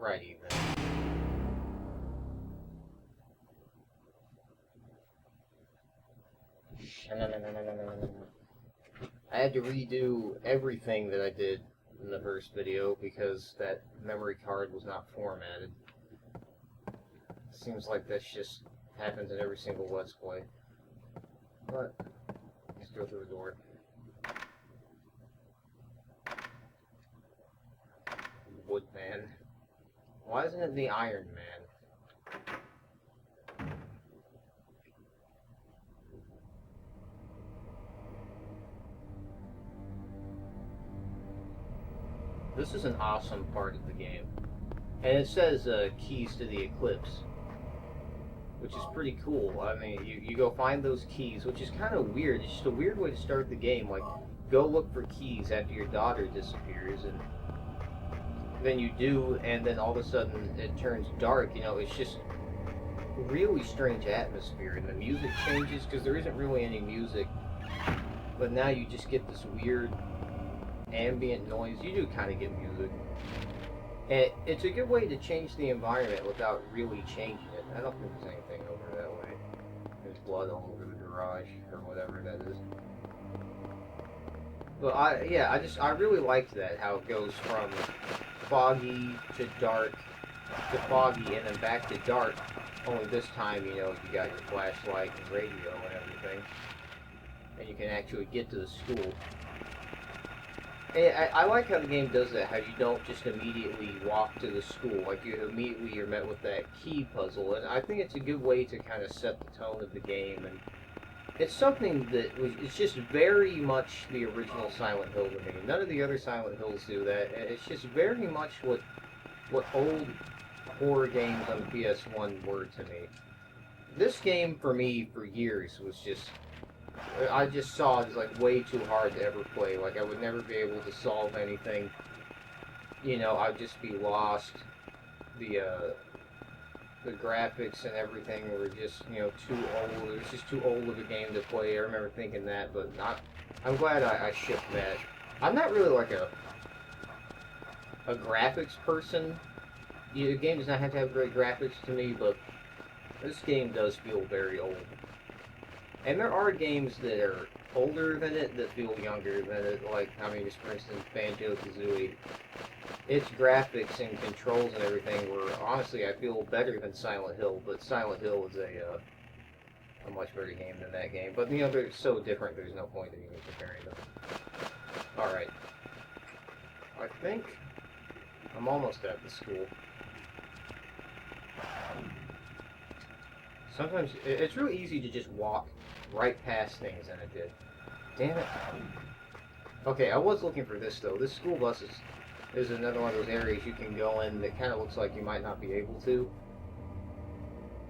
Righty then. I had to redo everything that I did in the first video because that memory card was not formatted. Seems like that just happens in every single Let's Play. But, let's go through the door. Woodman. Why isn't it the Iron Man? This is an awesome part of the game. And it says keys to the Eclipse, which is pretty cool. I mean, you go find those keys, which is kind of weird. It's just a weird way to start the game. Like, go look for keys after your daughter disappears, and then you do, and then all of a sudden it turns dark. You know, it's just really strange atmosphere, and the music changes because there isn't really any music. But now you just get this weird ambient noise. You do kind of get music. And it's a good way to change the environment without really changing it. I don't think there's anything over that way. There's blood all over the garage, or whatever that is. But I really liked that, how it goes from foggy to dark to foggy and then back to dark. Only this time, you know, you got your flashlight and radio and everything. And you can actually get to the school. I like how the game does that, how you don't just immediately walk to the school, like you're met with that key puzzle, and I think it's a good way to kind of set the tone of the game, and it's something that it's just very much the original Silent Hill to me. None of the other Silent Hills do that. It's just very much what old horror games on the PS1 were to me. This game, for me, for years, was just... I just saw it as like way too hard to ever play. Like I would never be able to solve anything. You know, I'd just be lost. The graphics and everything were just, you know, too old. It was just too old of a game to play. I remember thinking that, but I'm glad I shipped that. I'm not really like a graphics person. The game does not have to have great graphics to me, but this game does feel very old. And there are games that are older than it that feel younger than it, like, I mean, just for instance, Banjo-Kazooie. Its graphics and controls and everything were, honestly, I feel better than Silent Hill, but Silent Hill is a much better game than that game. But, you know, they're so different, there's no point in even comparing them. Alright. I think I'm almost at the school. Sometimes, it's really easy to just walk right past things, and it did. Damn it. Okay, I was looking for this, though. This school bus is another one of those areas you can go in that kind of looks like you might not be able to.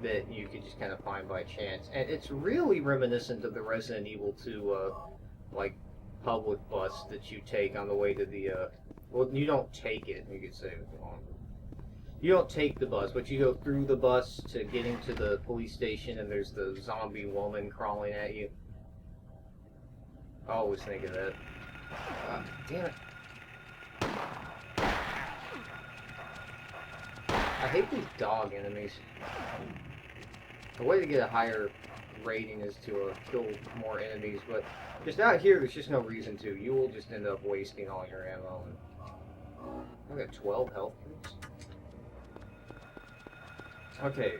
That you could just kind of find by chance. And it's really reminiscent of the Resident Evil 2, like, public bus that you take on the way to the, well, you don't take it, you could say it wrong. You don't take the bus, but you go through the bus to get into the police station, and there's the zombie woman crawling at you. I always think of that. Damn it. I hate these dog enemies. The way to get a higher rating is to kill more enemies, but just out here, there's just no reason to. You will just end up wasting all your ammo. And I got 12 health points. Okay,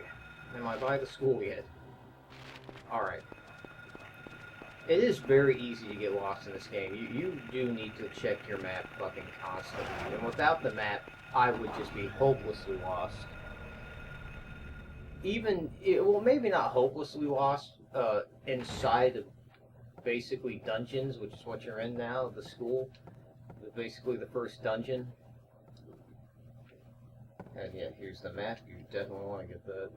am I by the school yet? Alright. It is very easy to get lost in this game. You do need to check your map fucking constantly. And without the map, I would just be hopelessly lost. Well, maybe not hopelessly lost, inside of basically dungeons, which is what you're in now, the school. Basically the first dungeon. And yeah, here's the map. You definitely want to get that.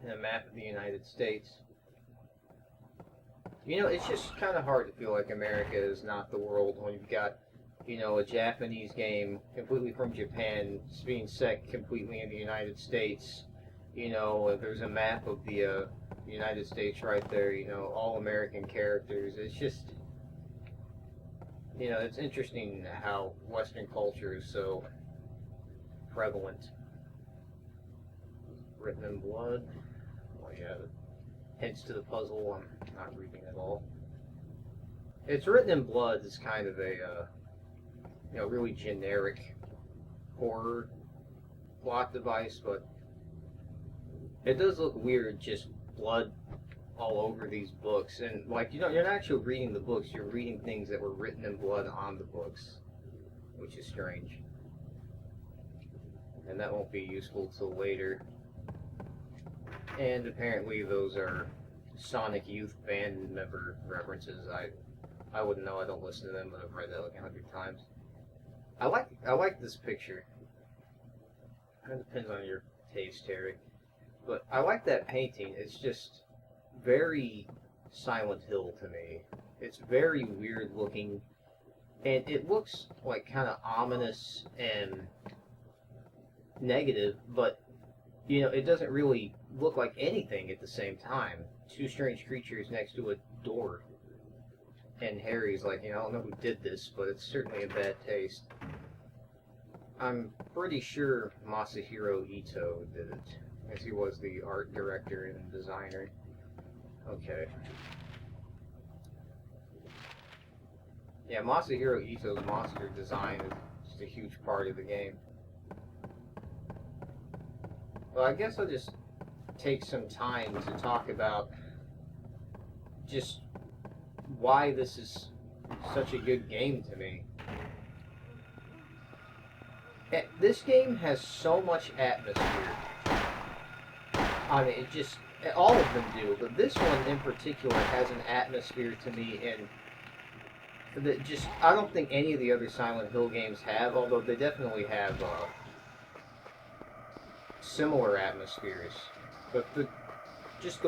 And a map of the United States. You know, it's just kind of hard to feel like America is not the world when you've got, you know, a Japanese game completely from Japan being set completely in the United States. You know, there's a map of the United States right there, you know, all American characters. It's just, you know, it's interesting how Western culture is so prevalent. Written in blood. Oh yeah, the hints to the puzzle I'm not reading at all. It's written in blood is kind of a really generic horror plot device, but it does look weird, just blood all over these books. And like, you're not actually reading the books, you're reading things that were written in blood on the books, which is strange. And that won't be useful till later. And apparently those are Sonic Youth band member references. I wouldn't know, I don't listen to them, but I've read that like 100 times. I like this picture. It depends on your taste, Terry. But I like that painting. It's just very Silent Hill to me. It's very weird looking, and it looks like kind of ominous and negative, but it doesn't really look like anything at the same time. Two strange creatures next to a door, and Harry's like, I don't know who did this, but it's certainly in bad taste. I'm pretty sure Masahiro Ito did it, as he was the art director and designer. Okay. Yeah, Masahiro Ito's monster design is just a huge part of the game. Well, I guess I'll just take some time to talk about just why this is such a good game to me. This game has so much atmosphere. I mean, all of them do, but this one in particular has an atmosphere to me, and that I don't think any of the other Silent Hill games have, although they definitely have similar atmospheres. But the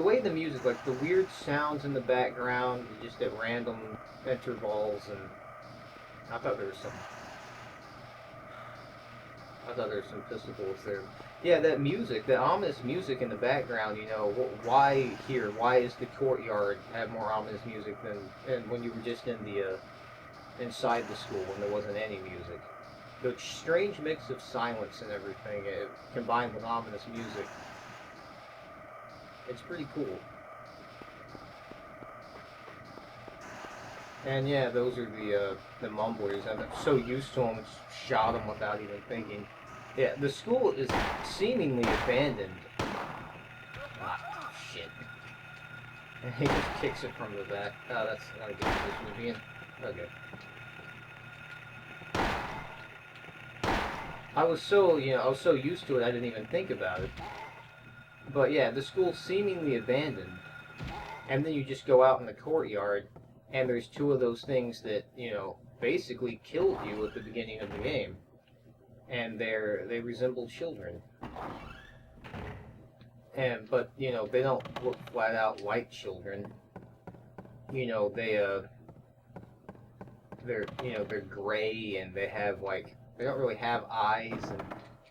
way the music, like the weird sounds in the background, just at random intervals, and I thought there was some pistol bullets there. Yeah, that music, that ominous music in the background, why here? Why is the courtyard have more ominous music than when you were just in the inside the school when there wasn't any music? The strange mix of silence and everything, combined with ominous music. It's pretty cool. And yeah, those are the mumblers. I'm so used to them, shot them without even thinking. Yeah, the school is seemingly abandoned. Ah, shit. And he just kicks it from the back. Oh, that's not a good position to be in. Okay. I was so used to it, I didn't even think about it. But yeah, the school's seemingly abandoned. And then you just go out in the courtyard, and there's two of those things that, basically killed you at the beginning of the game. And they resemble children. But they don't look flat out like children. They're gray, and they don't really have eyes, and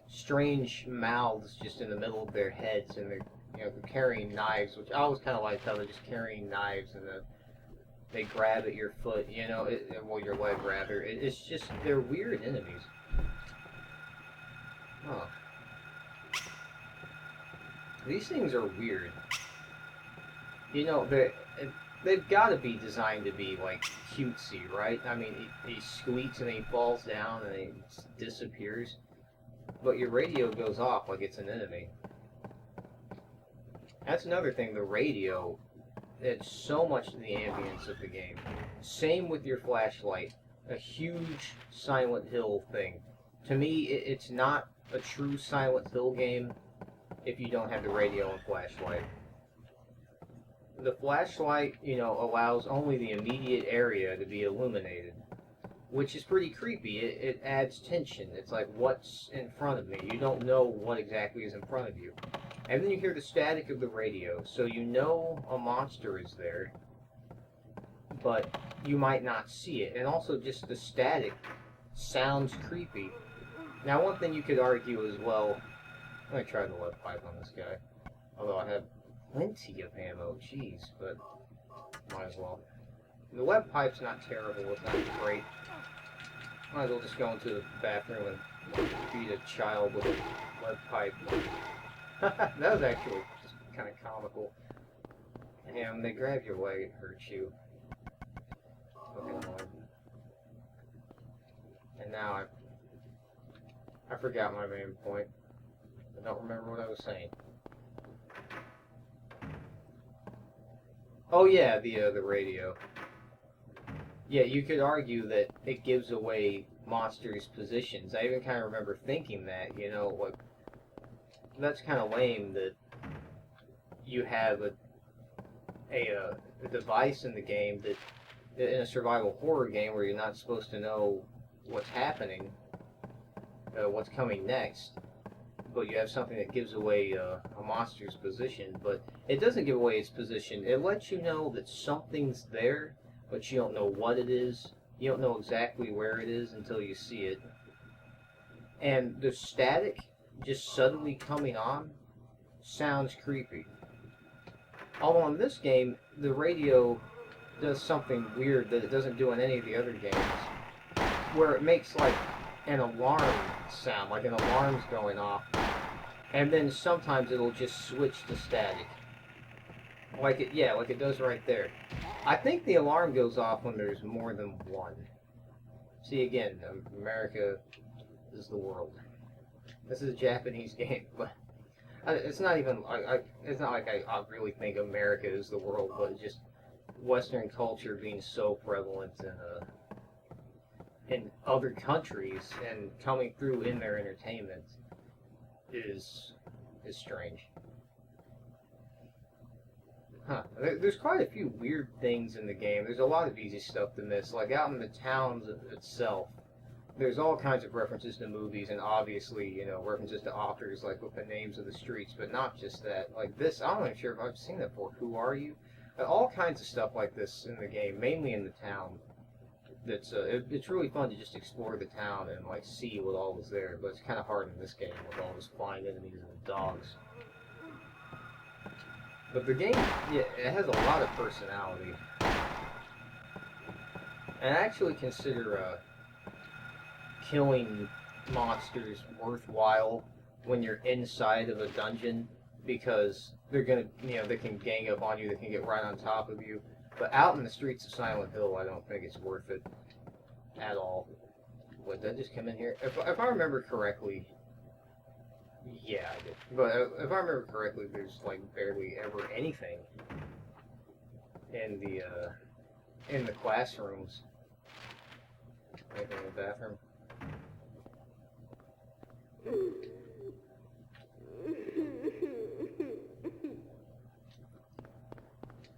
strange mouths just in the middle of their heads, and they're carrying knives, which I always kind of liked how they're just carrying knives, and they grab at your foot, your leg rather. It's just, they're weird enemies. Huh. These things are weird. They've got to be designed to be, like, cutesy, right? I mean, he squeaks and he falls down and he disappears. But your radio goes off like it's an enemy. That's another thing, the radio adds so much to the ambience of the game. Same with your flashlight. A huge Silent Hill thing. To me, it's not a true Silent Hill game if you don't have the radio and flashlight. The flashlight, allows only the immediate area to be illuminated, which is pretty creepy. It adds tension. It's like, what's in front of me? You don't know what exactly is in front of you. And then you hear the static of the radio, so you know a monster is there, but you might not see it. And also just the static sounds creepy. Now, one thing you could argue as well, I'm going to try the lead pipe on this guy, although I have plenty of ammo, jeez, but might as well. The lead pipe's not terrible, it's not great. Might as well just go into the bathroom and Beat a child with a lead pipe. That was actually just kind of comical. And when they grab your leg, it hurts you. Fucking annoying. And now I forgot my main point. I don't remember what I was saying. Oh yeah, the radio. Yeah, you could argue that it gives away monsters' positions. I even kind of remember thinking that, you know, like, that's kind of lame that you have a device in the game that, in a survival horror game where you're not supposed to know what's happening, what's coming next, but you have something that gives away a monster's position, but it doesn't give away its position. It lets you know that something's there, but you don't know what it is. You don't know exactly where it is until you see it. And the static just suddenly coming on sounds creepy. Although in this game, the radio does something weird that it doesn't do in any of the other games, where it makes like an alarm sound, like an alarm's going off, and then sometimes it'll just switch to static. Like it does right there. I think the alarm goes off when there's more than one. See, again, America is the world. This is a Japanese game, but it's not even. It's not like I really think America is the world, but just Western culture being so prevalent in other countries and coming through in their entertainment is strange. Huh. There's quite a few weird things in the game. There's a lot of easy stuff to miss. Like out in the towns itself, there's all kinds of references to movies and obviously, you know, references to authors, like with the names of the streets, but not just that. Like this, I'm not even sure if I've seen that before. Who Are You? All kinds of stuff like this in the game, mainly in the town. It's really fun to just explore the town and like see what all is there, but it's kind of hard in this game with all those flying enemies and the dogs. But the game, yeah, it has a lot of personality. And I actually consider killing monsters worthwhile when you're inside of a dungeon because they're gonna, you know, they can gang up on you, they can get right on top of you. But out in the streets of Silent Hill, I don't think it's worth it at all. What, did I just come in here? If I remember correctly, yeah, I did. But if I remember correctly, there's like barely ever anything in the classrooms. Anything in the bathroom?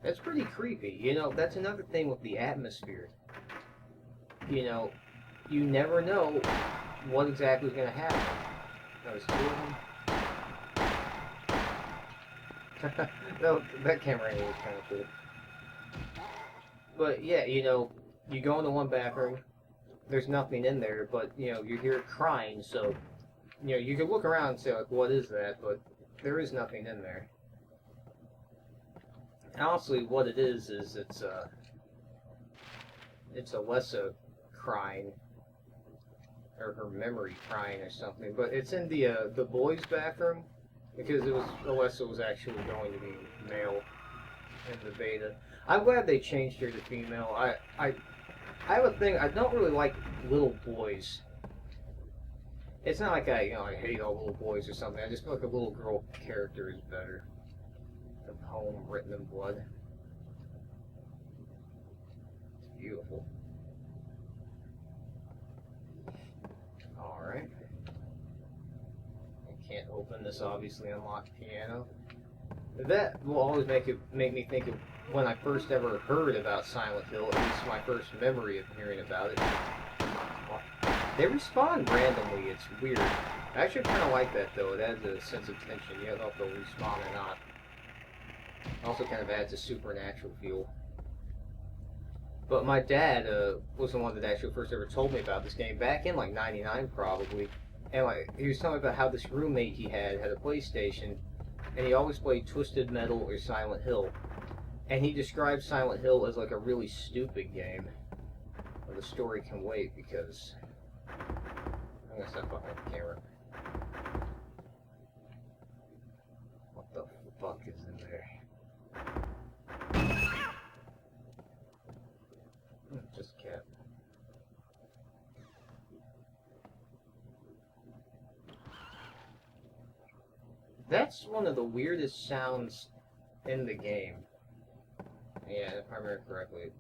That's pretty creepy. You know, that's another thing with the atmosphere. You know, you never know what exactly is going to happen. There's two of them. No, that camera angle was kind of cool. But yeah, you know, you go into one bathroom, there's nothing in there, but you know, you hear it crying, so you know, you can look around and say like, what is that? But there is nothing in there. Honestly, what it is it's Alessa crying, or her memory crying or something. But it's in the boys' bathroom because Alessa was actually going to be male in the beta. I'm glad they changed her to female. I have a thing. I don't really like little boys. It's not like I hate all little boys or something. I just feel like a little girl character is better. The poem written in blood. It's beautiful. Alright. I can't open this obviously unlocked piano. That will always make me think of when I first ever heard about Silent Hill, at least my first memory of hearing about it. They respawn randomly, it's weird. I actually kind of like that though, it adds a sense of tension. You don't know if they'll respawn or not. Also kind of adds a supernatural feel. But my dad was the one that actually first ever told me about this game, back in like '99 probably. And like he was telling me about how this roommate he had a PlayStation, and he always played Twisted Metal or Silent Hill. And he described Silent Hill as like a really stupid game. Well, the story can wait because I'm gonna stop fucking with the camera. What the fuck is in there? Just a cat. That's one of the weirdest sounds in the game. Yeah, if I remember correctly.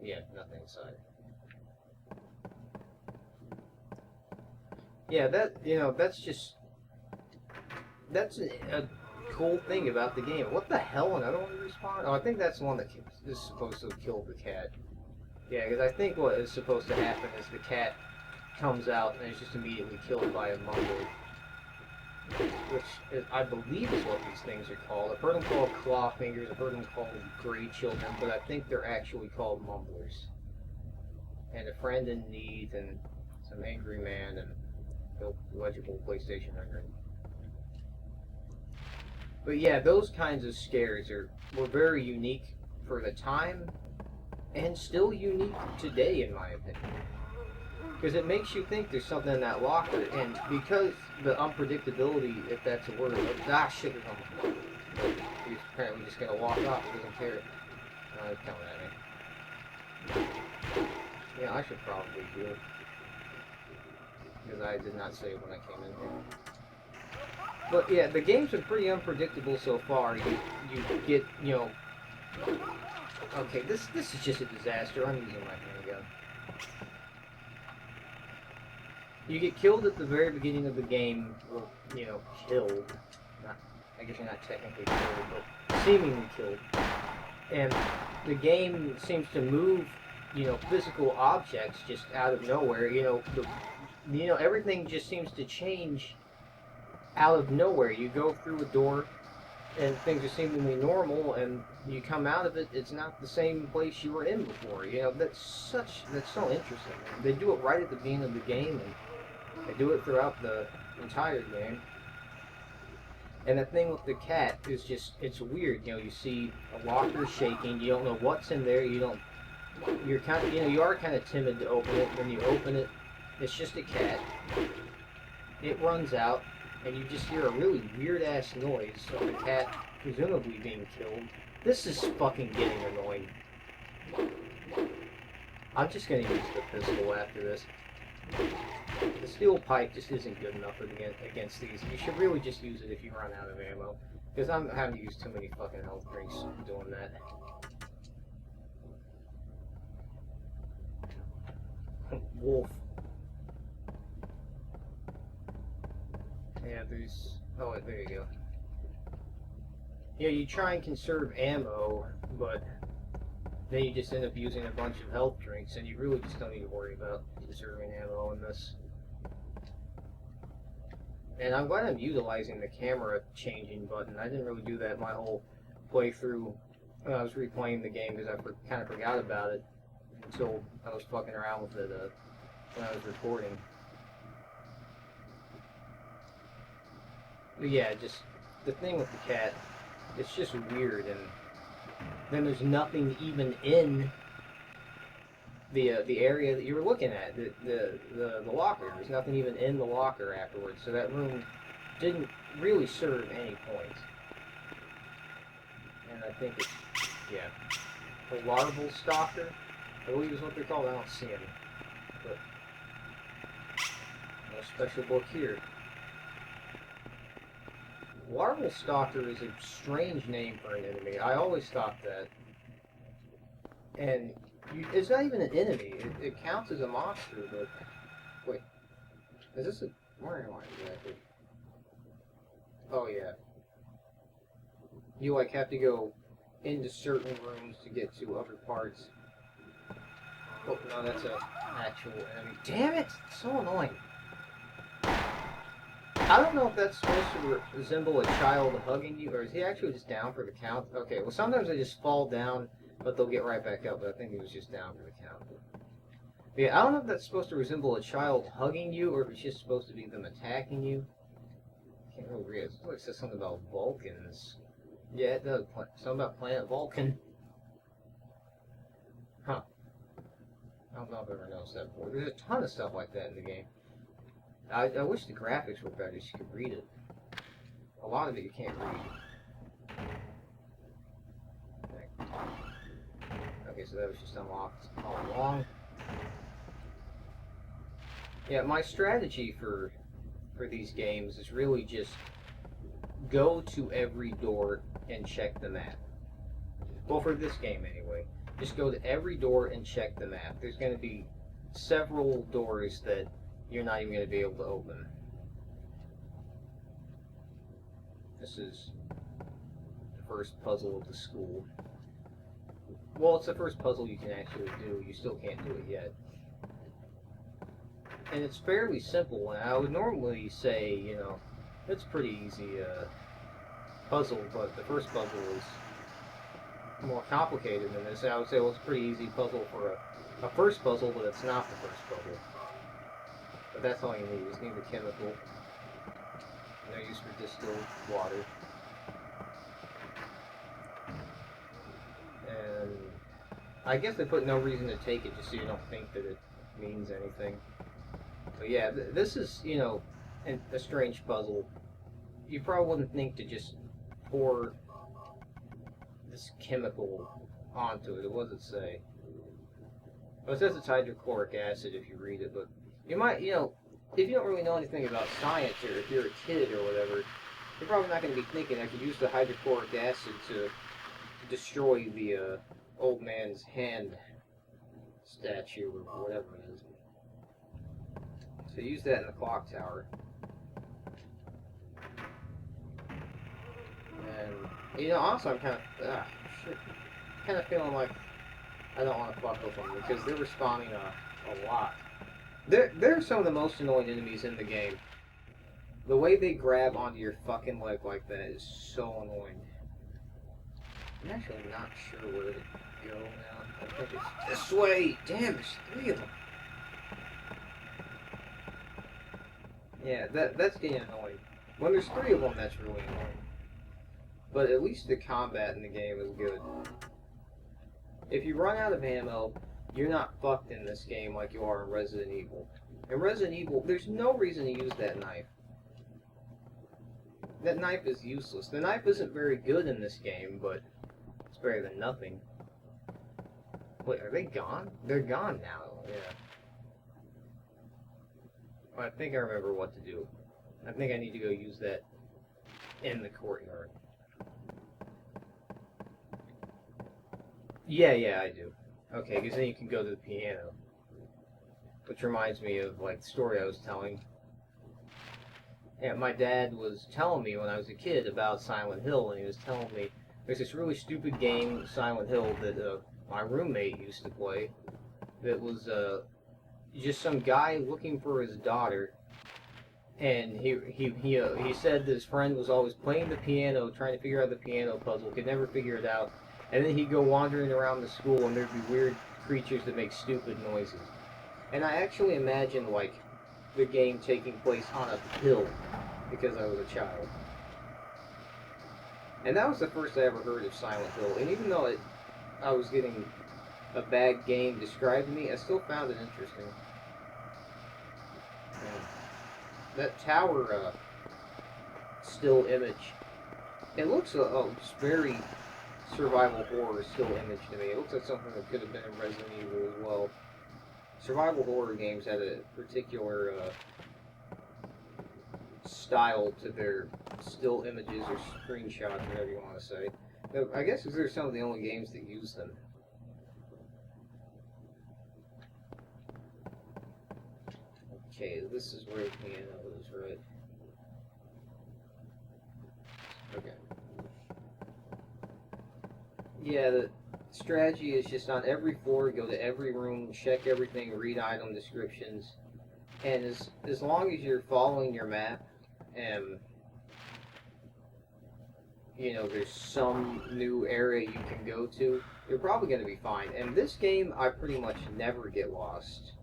Yeah, nothing inside. Yeah, that's a cool thing about the game. What the hell? Another one respawn? Oh, I think that's the one that is supposed to have killed the cat. Yeah, because I think what is supposed to happen is the cat comes out and is just immediately killed by a mumbler. Which I believe is what these things are called. I've heard them called claw fingers, I've heard them called gray children, but I think they're actually called mumblers. And a friend in need, and some angry man, and legible PlayStation 100. But yeah, those kinds of scares were very unique for the time, and still unique today, in my opinion. Because it makes you think there's something in that locker, and because the unpredictability, if that's a word, of, shit is on the floor. But he's apparently just gonna walk off, he doesn't care. He's coming at me. Yeah, I should probably do it. Because I did not say it when I came in here. But yeah, the games are pretty unpredictable so far. You get, you know... Okay, this is just a disaster. I'm using my handgun. You get killed at the very beginning of the game, or, you know, killed. I guess you're not technically killed, but seemingly killed. And the game seems to move, you know, physical objects just out of nowhere. You know, everything just seems to change out of nowhere. You go through a door, and things are seemingly normal, and you come out of it, it's not the same place you were in before. You know, that's so interesting. They do it right at the beginning of the game, and they do it throughout the entire game. And the thing with the cat is just, it's weird. You know, you see a locker shaking, you don't know what's in there, you're kind of, you know, you are kind of timid to open it. When you open it, it's just a cat. It runs out, and you just hear a really weird-ass noise of the cat presumably being killed. This is fucking getting annoying. I'm just gonna use the pistol after this. The steel pipe just isn't good enough against these. You should really just use it if you run out of ammo. Because I'm having to use too many fucking health drinks doing that. Wolf. Yeah, there's... Oh, there you go. Yeah, you try and conserve ammo, but then you just end up using a bunch of health drinks, and you really just don't need to worry about conserving ammo in this. And I'm glad I'm utilizing the camera changing button. I didn't really do that my whole playthrough when I was replaying the game, because I kind of forgot about it until I was fucking around with it when I was recording. But yeah, just the thing with the cat, it's just weird, and then there's nothing even in the area that you were looking at, the locker. There's nothing even in the locker afterwards, so that room didn't really serve any point. And I think it's, yeah, the larval stalker, I believe is what they're called. I don't see any, but no special book here. Larval stalker is a strange name for an enemy. I always thought that. And it's not even an enemy. It counts as a monster, but... Wait. Is this a... Where am I exactly? Oh, yeah. You, like, have to go into certain rooms to get to other parts. Oh, no, that's an actual enemy. Damn it! It's so annoying. I don't know if that's supposed to resemble a child hugging you, or is he actually just down for the count? Okay, well, sometimes they just fall down, but they'll get right back up, but I think he was just down for the count. But yeah, I don't know if that's supposed to resemble a child hugging you, or if it's just supposed to be them attacking you. I can't really read it. It says something about Vulcans. Yeah, it does. Something about planet Vulcan. Huh. I don't know if I've ever noticed that before. There's a ton of stuff like that in the game. I wish the graphics were better so you could read it. A lot of it you can't read. Okay, so that was just unlocked all along. Yeah, my strategy for these games is really just go to every door and check the map. Well, for this game anyway. Just go to every door and check the map. There's going to be several doors that you're not even going to be able to open. This is the first puzzle of the school. Well, it's the first puzzle you can actually do. You still can't do it yet. And it's fairly simple, and I would normally say, you know, it's pretty easy puzzle, but the first puzzle is more complicated than this. And I would say, well, it's a pretty easy puzzle for a first puzzle, but it's not the first puzzle. But that's all you need. You just need the chemical. And they're used for distilled water. And I guess they put no reason to take it just so you don't think that it means anything. But yeah, this is, you know, a strange puzzle. You probably wouldn't think to just pour this chemical onto it. What does it say? Well, it says it's hydrochloric acid if you read it, but you might, you know, if you don't really know anything about science, or if you're a kid or whatever, you're probably not going to be thinking I could use the hydrochloric acid to destroy the old man's hand statue or whatever it is. So use that in the clock tower. And, you know, also I'm kind of feeling like I don't want to fuck with them because they're responding a lot. They're some of the most annoying enemies in the game. The way they grab onto your fucking leg like that is so annoying. I'm actually not sure where to go now. I think it's this way. Damn, there's 3 of them. Yeah, that's getting annoying. When there's 3 of them, that's really annoying. But at least the combat in the game is good. If you run out of ammo, you're not fucked in this game like you are in Resident Evil. In Resident Evil, there's no reason to use that knife. That knife is useless. The knife isn't very good in this game, but it's better than nothing. Wait, are they gone? They're gone now, yeah. I think I remember what to do. I think I need to go use that in the courtyard. Yeah, I do. Okay, because then you can go to the piano. Which reminds me of, like, the story I was telling. Yeah, my dad was telling me when I was a kid about Silent Hill, and he was telling me there's this really stupid game, Silent Hill, that my roommate used to play. That was just some guy looking for his daughter, and he said that his friend was always playing the piano, trying to figure out the piano puzzle, could never figure it out, and then he'd go wandering around the school, and there'd be weird creatures that make stupid noises. And I actually imagined, like, the game taking place on a hill, because I was a child. And that was the first I ever heard of Silent Hill, and even though I was getting a bad game described to me, I still found it interesting. And that tower still image, it looks very survival horror still image to me. It looks like something that could have been in Resident Evil as well. Survival horror games had a particular style to their still images or screenshots, whatever you want to say. I guess because they're some of the only games that use them. Okay, this is where the piano is, right? Okay. Yeah, the strategy is just on every floor, go to every room, check everything, read item descriptions, and as long as you're following your map, and you know there's some new area you can go to, you're probably going to be fine. And this game, I pretty much never get lost.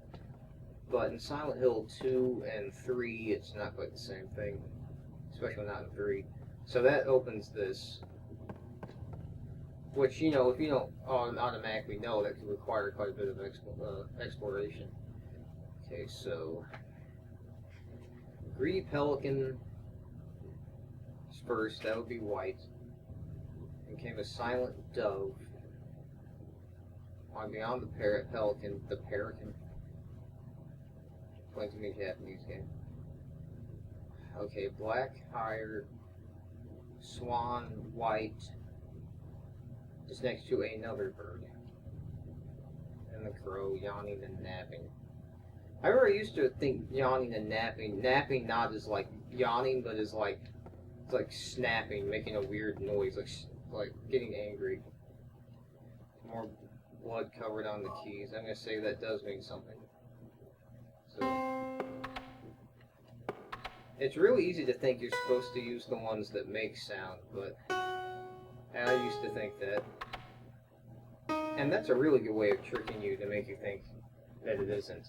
But in Silent Hill 2 and 3, it's not quite the same thing, especially not in 3. So that opens this. Which, you know, if you don't automatically know, that could require quite a bit of exploration. Okay, so Greedy Pelican is first, that would be white. Then came a Silent Dove. On Beyond the Pelican, the Pelican. Playing to me Japanese game. Okay, Black Hire, Swan, White, is next to another bird. And the crow, yawning and napping. I remember I used to think yawning and napping not as like yawning, but as like, it's like snapping, making a weird noise, like getting angry. More blood covered on the keys. I'm gonna say that does mean something. So it's really easy to think you're supposed to use the ones that make sound, but I used to think that. And that's a really good way of tricking you to make you think that it isn't.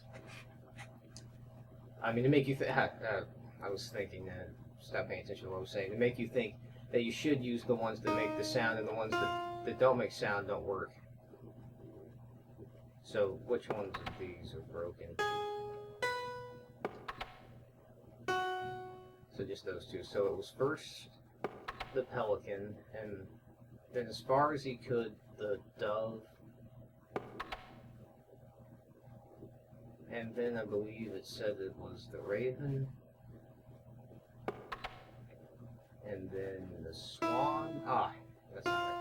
I mean, to make you think. I was thinking that. Stop paying attention to what I was saying. To make you think that you should use the ones that make the sound, and the ones that don't make sound don't work. So, which ones of these are broken? So just those two. So it was first the Pelican, and then as far as he could, the Dove. And then I believe it said it was the Raven. And then the Swan. Ah, that's not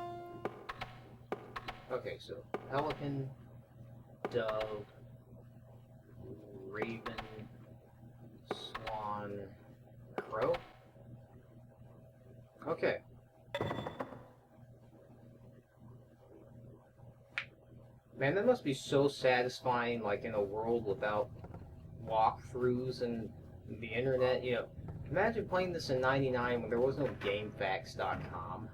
right. Okay, so Pelican, Dove, Raven, Swan, Crow. Okay. Man, that must be so satisfying, like in a world without walkthroughs and the internet. You know, imagine playing this in '99 when there was no GameFAQs.com.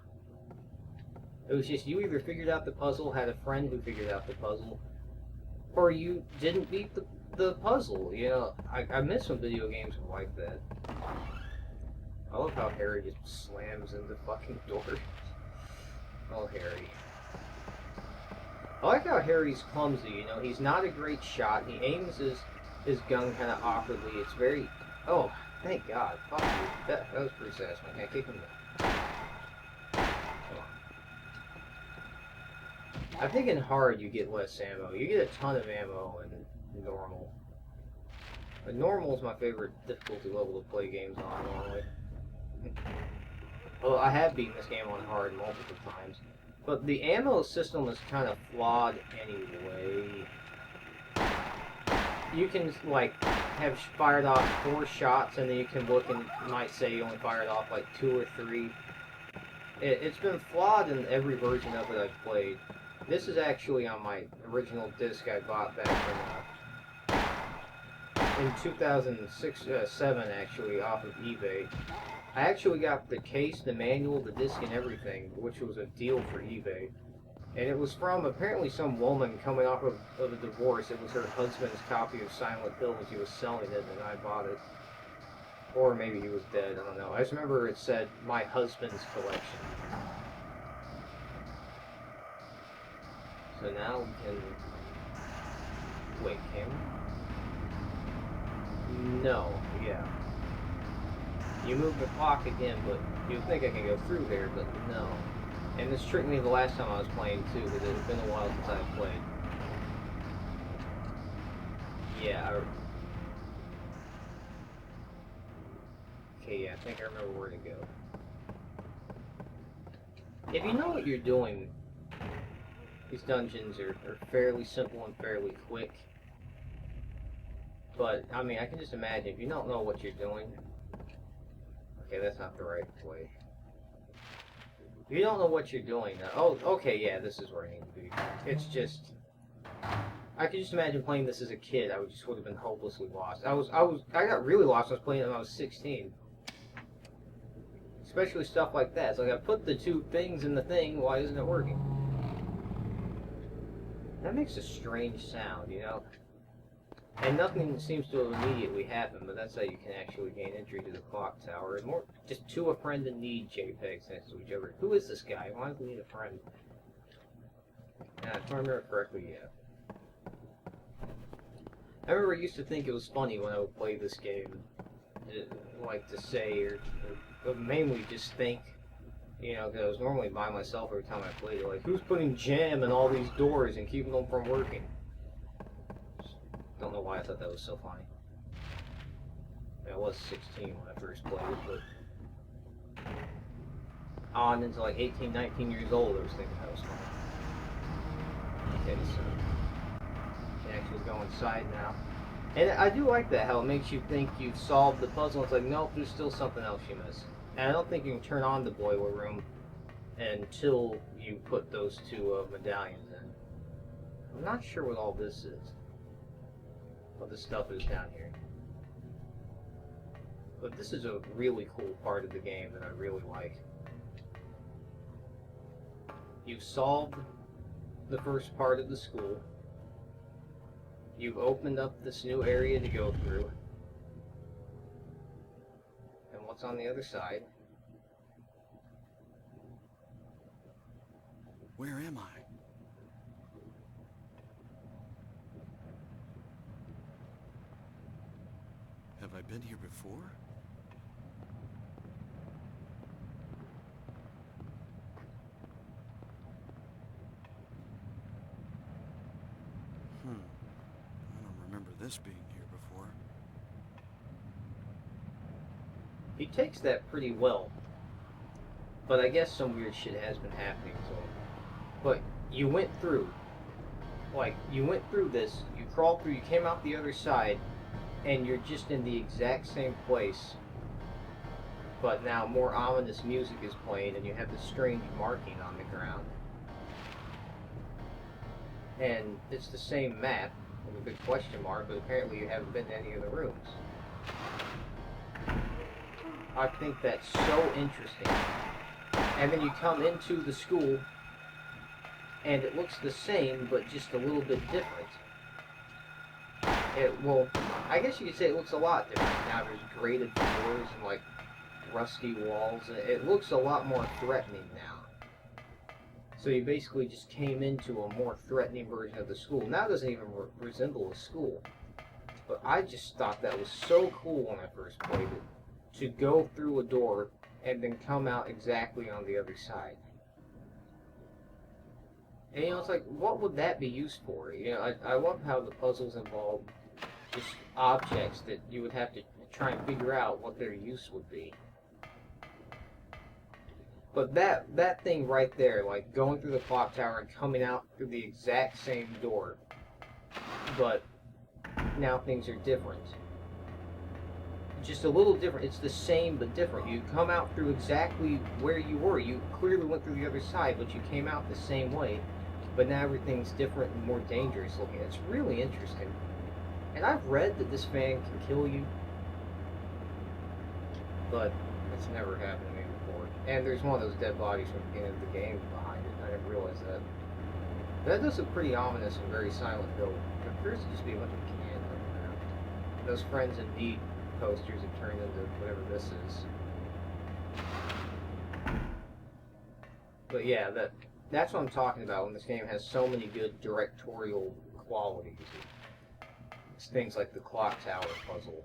It was just you either figured out the puzzle, had a friend who figured out the puzzle, or you didn't beat the puzzle. You know, I miss when video games were like that. I love how Harry just slams into fucking doors. Oh, Harry. I like how Harry's clumsy, you know, he's not a great shot. He aims his gun kind of awkwardly. It's very... Oh, thank God. Fuck you. That was pretty satisfying. Can I kick him down? Come on. I think in hard you get less ammo. You get a ton of ammo in normal. But normal is my favorite difficulty level to play games on normally. Well, I have beaten this game on hard multiple times. But the ammo system is kind of flawed anyway. You can, like, have fired off 4 shots, and then you can look and it might say you only fired off, like, 2 or 3. It's been flawed in every version of it I've played. This is actually on my original disc I bought back in 2007, actually, off of eBay. I actually got the case, the manual, the disc, and everything, which was a deal for eBay. And it was from, apparently, some woman coming off of a divorce. It was her husband's copy of Silent Hill, and she was selling it, and I bought it. Or maybe he was dead, I don't know. I just remember it said, "My husband's collection." So now we can... Wait, can we? No, yeah. You move the clock again, but you'd think I can go through there, but no. And this tricked me the last time I was playing too, because it had been a while since I played. Yeah, okay, yeah, I think I remember where to go. If you know what you're doing, these dungeons are fairly simple and fairly quick. But, I mean, I can just imagine, if you don't know what you're doing... Okay, that's not the right way. If you don't know what you're doing... Oh, okay, yeah, this is where I need to be. It's just... I could just imagine playing this as a kid. I would have been hopelessly lost. I got really lost when I was playing it when I was 16. Especially stuff like that. It's like, I put the 2 things in the thing, why isn't it working? That makes a strange sound, you know? And nothing seems to have immediately happened, but that's how you can actually gain entry to the clock tower. And more, just to a friend in need JPEGs next to each other. Who is this guy? Why does he need a friend? Yeah, if I remember correctly, yeah. I remember I used to think it was funny when I would play this game, like to say, or mainly just think, you know, because I was normally by myself every time I played it, like, who's putting jam in all these doors and keeping them from working? Just don't know why I thought that was so funny. I was 16 when I first played it, but on into like 18, 19 years old, I was thinking that was funny. Okay, so we actually go inside now. And I do like that, how it makes you think you've solved the puzzle. It's like, nope, there's still something else you missed. And I don't think you can turn on the boiler room until you put those two medallions in. I'm not sure what all this is. What this stuff is down here. But this is a really cool part of the game that I really like. You've solved the first part of the school. You've opened up this new area to go through. And what's on the other side? Where am I? Have I been here before? I don't remember this being here before. He takes that pretty well. But I guess some weird shit has been happening to him. But you went through. Like, you went through this, you crawled through, you came out the other side, and you're just in the exact same place. But now more ominous music is playing, and you have this strange marking on the ground. And it's the same map, with a big question mark, but apparently you haven't been to any of the rooms. I think that's so interesting. And then you come into the school, and it looks the same, but just a little bit different. Well, I guess you could say it looks a lot different. Now there's graded floors and, like, rusty walls. It looks a lot more threatening now. So you basically just came into a more threatening version of the school. Now it doesn't even resemble a school. But I just thought that was so cool when I first played it. To go through a door and then come out exactly on the other side. And, you know, it's like, what would that be used for? You know, I love how the puzzles involve just objects that you would have to try and figure out what their use would be. But that thing right there, like going through the clock tower and coming out through the exact same door, but now things are different. Just a little different. It's the same but different. You come out through exactly where you were. You clearly went through the other side, but you came out the same way. But now everything's different and more dangerous looking. It's really interesting. And I've read that this fan can kill you, but it's never happened to me before. And there's one of those dead bodies from the beginning of the game behind it. I didn't realize that. That does look pretty ominous and very Silent Hill. It appears to just be a bunch of cans running around. Those Friends Indeed posters have turned into whatever this is. But yeah, that's what I'm talking about when this game has so many good directorial qualities. It's things like the clock tower puzzle.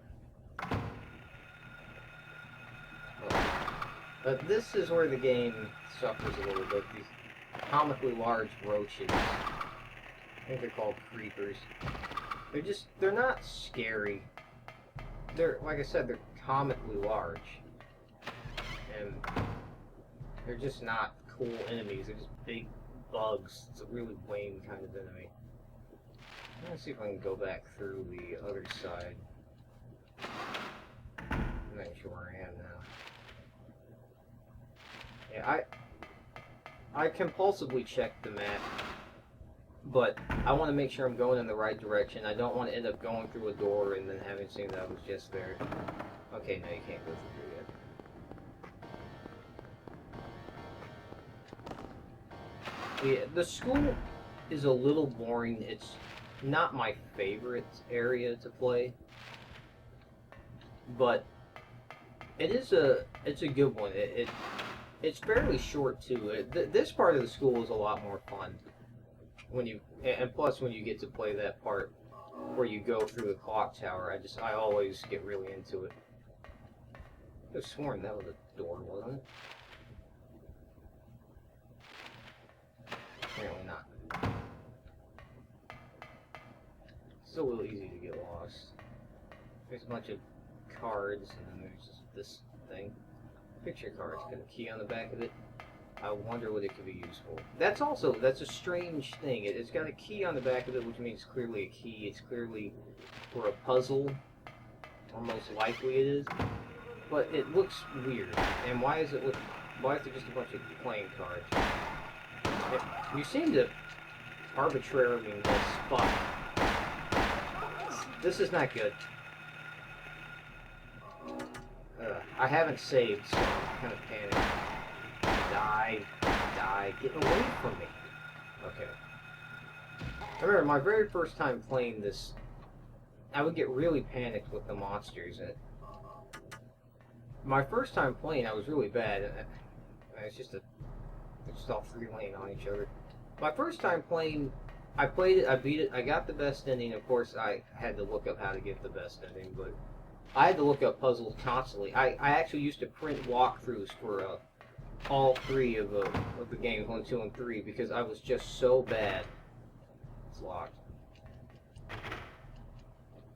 But this is where the game suffers a little bit. These comically large roaches. I think they're called creepers. They're not scary. They're, like I said, they're comically large. And they're just not cool enemies. They're just big bugs. It's a really lame kind of enemy. I'm gonna see if I can go back through the other side. I'm not sure where I am now. Yeah, I compulsively check the map, but I want to make sure I'm going in the right direction. I don't want to end up going through a door and then having seen that I was just there. Okay, no, you can't go through yet. Yeah, the school is a little boring. It's not my favorite area to play, but it's a good one. It's fairly short too. This part of the school is a lot more fun. when you and plus when you get to play that part where you go through the clock tower, I always get really into it. I could have sworn that was a door, wasn't it? Apparently not. It's a little easy to get lost. There's a bunch of cards, and then there's just this thing. Picture cards. Got a key on the back of it. I wonder what it could be used for. That's a strange thing. It's got a key on the back of it, which means clearly a key. It's clearly for a puzzle, or most likely it is. But it looks weird. And why is it just a bunch of playing cards? You seem to arbitrarily miss spot. This is not good. I haven't saved, so I'm kind of panicked. Die, get away from me. Okay. I remember my very first time playing this, I would get really panicked with the monsters. And my first time playing, I was really bad. And it's just all three laying on each other. My first time playing, I played it, I beat it, I got the best ending. Of course, I had to look up how to get the best ending, but I had to look up puzzles constantly. I actually used to print walkthroughs for all three of the games, 1, 2, and 3, because I was just so bad. It's locked.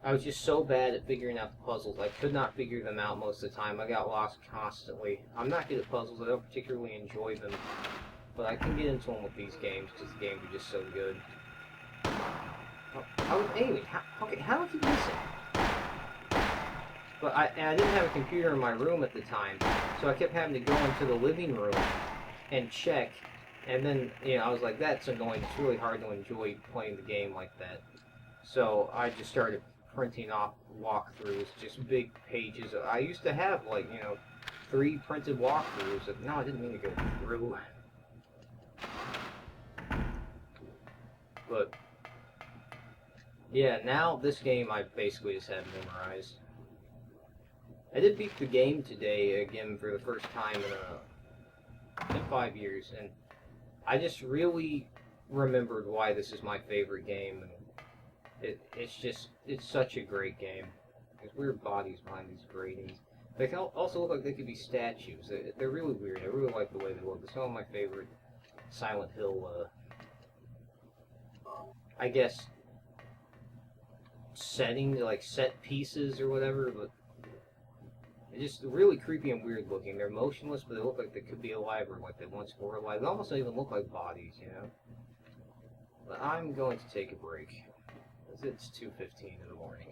I was just so bad at figuring out the puzzles. I could not figure them out most of the time. I got lost constantly. I'm not good at puzzles. I don't particularly enjoy them, but I can get into them with these games because the games are just so good. Anyway, how do I keep missing? But I didn't have a computer in my room at the time, so I kept having to go into the living room and check, and then, I was like, that's annoying. It's really hard to enjoy playing the game like that. So I just started printing off walkthroughs, just big pages. I used to have, 3 printed walkthroughs. No, I didn't mean to go through. But, yeah, now this game I basically just have memorized. I did beat the game today again for the first time in 5 years, and I just really remembered why this is my favorite game. And it's such a great game. There's weird bodies behind these gratings. They can also look like they could be statues. They're really weird. I really like the way they look. It's one of my favorite Silent Hill, I guess, settings, like set pieces or whatever, but they're just really creepy and weird looking. They're motionless, but they look like they could be alive or like they once were alive. They almost don't even look like bodies, But I'm going to take a break. It's 2:15 in the morning.